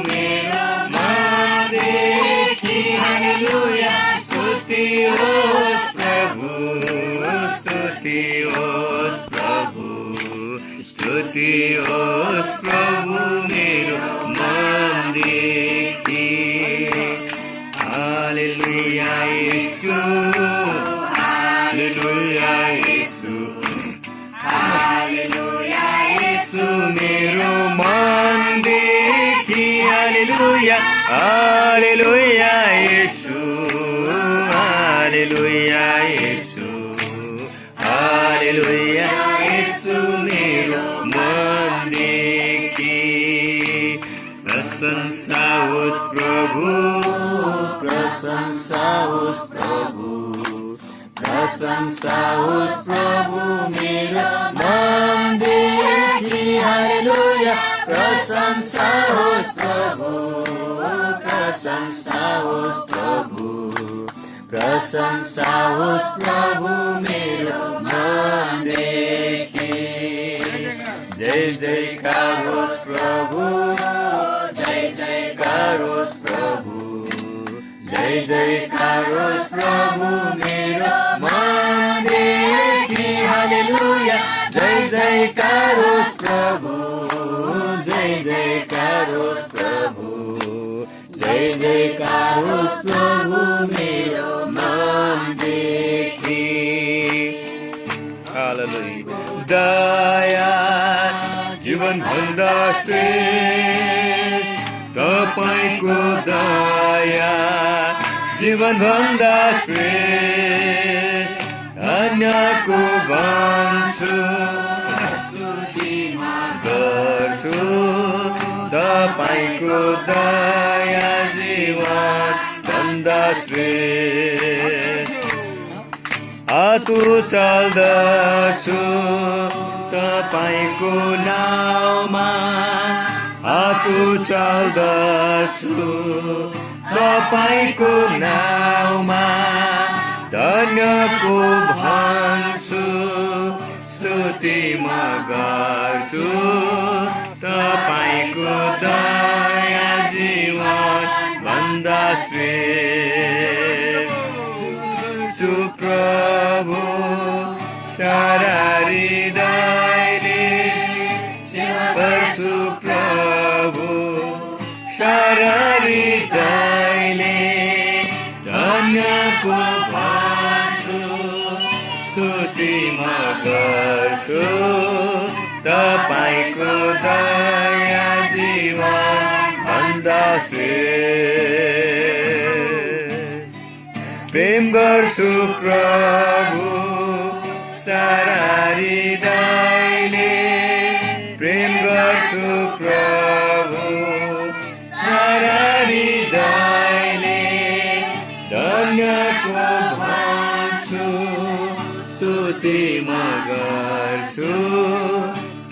मेरो मनदेखि हालेलुया स्तुति होस् प्रभु स्तुति होस् प्रभु स्तुति होस् प्रभु मेरो मनदेखि हालेलुया येशू हालेलुया येशू हालेलुया येशू मेरो मनदेखि हालेलुया हालेलुया येशू हालेलुया येशू हालेलुया येशू मेरो मनदेखि प्रशंसा होस् प्रभु प्रशंसा होस् प्रभु प्रशंसा होस् प्रभु मेरो मनदेखि हालेलुया प्रशंसा होस् प्रभु प्रशंसा होस् प्रभु प्रशंसा होस् प्रभु मेरो मनदेखि जय जयकार होस् प्रभु जय जयकार होस् प्रभु जय जयकार होस् प्रभु मेरो मनदेखि हालेलुया जय जयकार होस् प्रभु जय जयकार होस् प्रभु जय जयकार होस् प्रभु मेरो मनदेखि हालेलुया दया जीवन भन्दा श्रेष्ठ तपाईको दया जीवन भन्दा श्रेष्ठ अन्यको भन्छु स्तुतिमा गर्छु तपाईको दया जीवन भन्दा श्रेष्ठ आतु चल्दछु तपाईको नाउँमा आतु चल्दछु तपाईको नाउँमा धन्यको भन्छु स्तुति म गर्छु तपाईको दया जीवन भन्दा श्रेष्ठ प्रभु सारा हृदयले सेवा गर्छु प्रभु सारा हृदयले धन्यको भन्छु स्तुति म गर्छु तपाईको दया जीवन भन्दा श्रेष्ठ प्रेम गर्छु प्रभु सारा हृदयले प्रेम गर्छु प्रभु सारा हृदयले धन्यको भन्छु स्तुति म गर्छु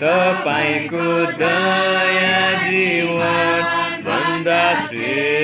तपाईको दया जीवन भन्दा श्रेष्ठ